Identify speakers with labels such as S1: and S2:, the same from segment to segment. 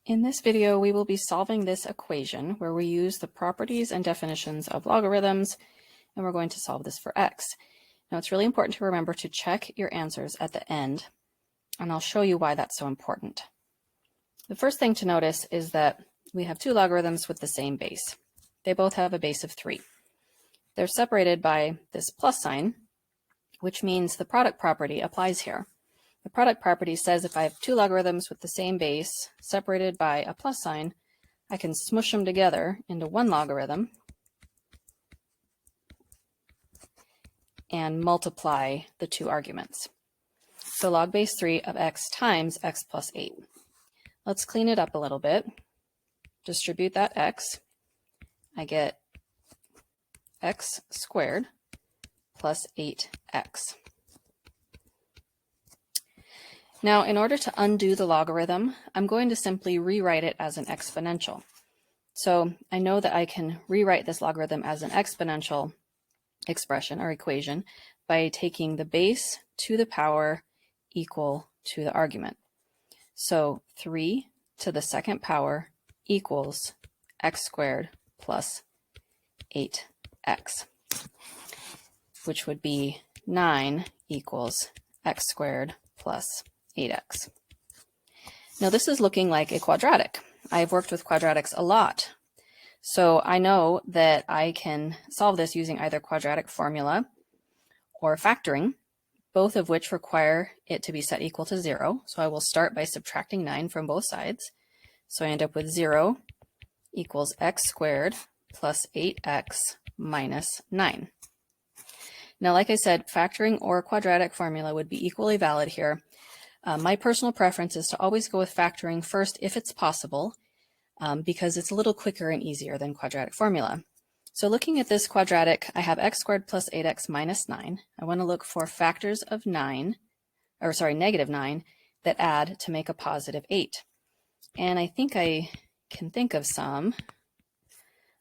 S1: In this video, we will be solving this equation where we use the properties and definitions of logarithms, and we're going to solve this for x. Now, it's really important to remember to check your answers at the end, and I'll show you why that's so important. The first thing to notice is that we have two logarithms with the same base. They both have a base of 3. They're separated by this plus sign, which means the product property applies here. The product property says if I have two logarithms with the same base separated by a plus sign, I can smush them together into one logarithm and multiply the two arguments. So log base 3 of x times x plus 8. Let's clean it up a little bit. Distribute that x. I get x squared plus 8x. Now, in order to undo the logarithm, I'm going to simply rewrite it as an exponential. So I know that I can rewrite this logarithm as an exponential expression or equation by taking the base to the power equal to the argument. So 3 to the second power equals x squared plus 8x, which would be 9 equals x squared plus 8x. Now this is looking like a quadratic. I've worked with quadratics a lot, so I know that I can solve this using either quadratic formula or factoring, both of which require it to be set equal to 0. So I will start by subtracting 9 from both sides. So I end up with 0 equals x squared plus 8x minus 9. Now, like I said, factoring or quadratic formula would be equally valid here. My personal preference is to always go with factoring first if it's possible, because it's a little quicker and easier than quadratic formula. So looking at this quadratic, I have x squared plus 8x minus 9. I want to look for factors of negative 9 that add to make a positive 8. And I think I can think of some.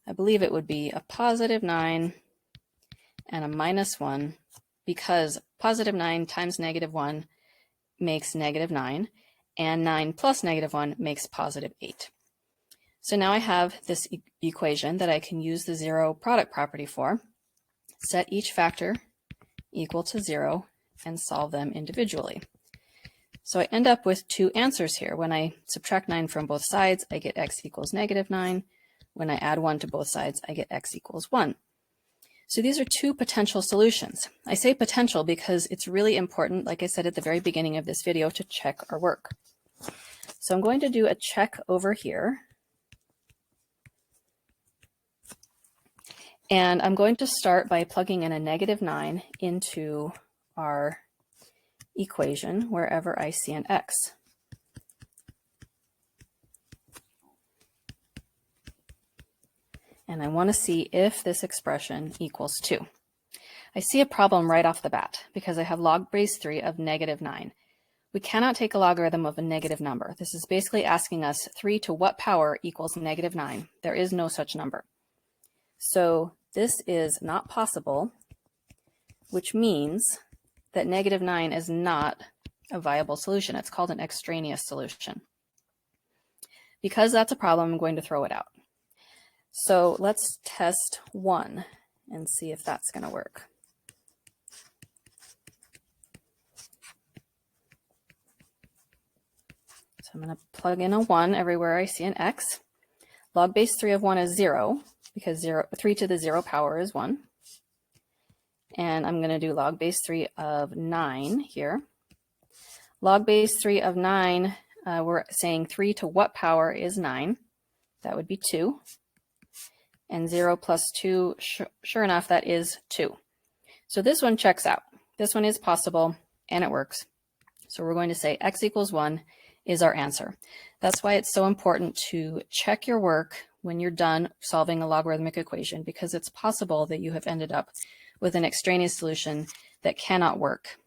S1: I believe it would be a positive 9 and a minus 1, because positive 9 times negative 1 makes negative 9, and 9 plus negative 1 makes positive 8. So now I have this equation that I can use the 0 product property for, set each factor equal to 0, and solve them individually. So I end up with two answers here. When I subtract 9 from both sides, I get x equals negative 9. When I add 1 to both sides, I get x equals 1. So these are two potential solutions. I say potential because it's really important, like I said at the very beginning of this video, to check our work. So I'm going to do a check over here. And I'm going to start by plugging in a negative 9 into our equation wherever I see an x. And I want to see if this expression equals 2. I see a problem right off the bat because I have log base 3 of negative 9. We cannot take a logarithm of a negative number. This is basically asking us 3 to what power equals negative 9. There is no such number. So this is not possible, which means that negative 9 is not a viable solution. It's called an extraneous solution. Because that's a problem, I'm going to throw it out. So let's test 1 and see if that's going to work. So I'm going to plug in a 1 everywhere I see an x. Log base 3 of 1 is 0, because 3 to the 0 power is 1. And I'm going to do log base 3 of 9 here. Log base 3 of 9, we're saying 3 to what power is 9? That would be 2. And 0 plus 2, sure enough, that is 2. So this one checks out. This one is possible, and it works. So we're going to say x equals 1 is our answer. That's why it's so important to check your work when you're done solving a logarithmic equation, because it's possible that you have ended up with an extraneous solution that cannot work.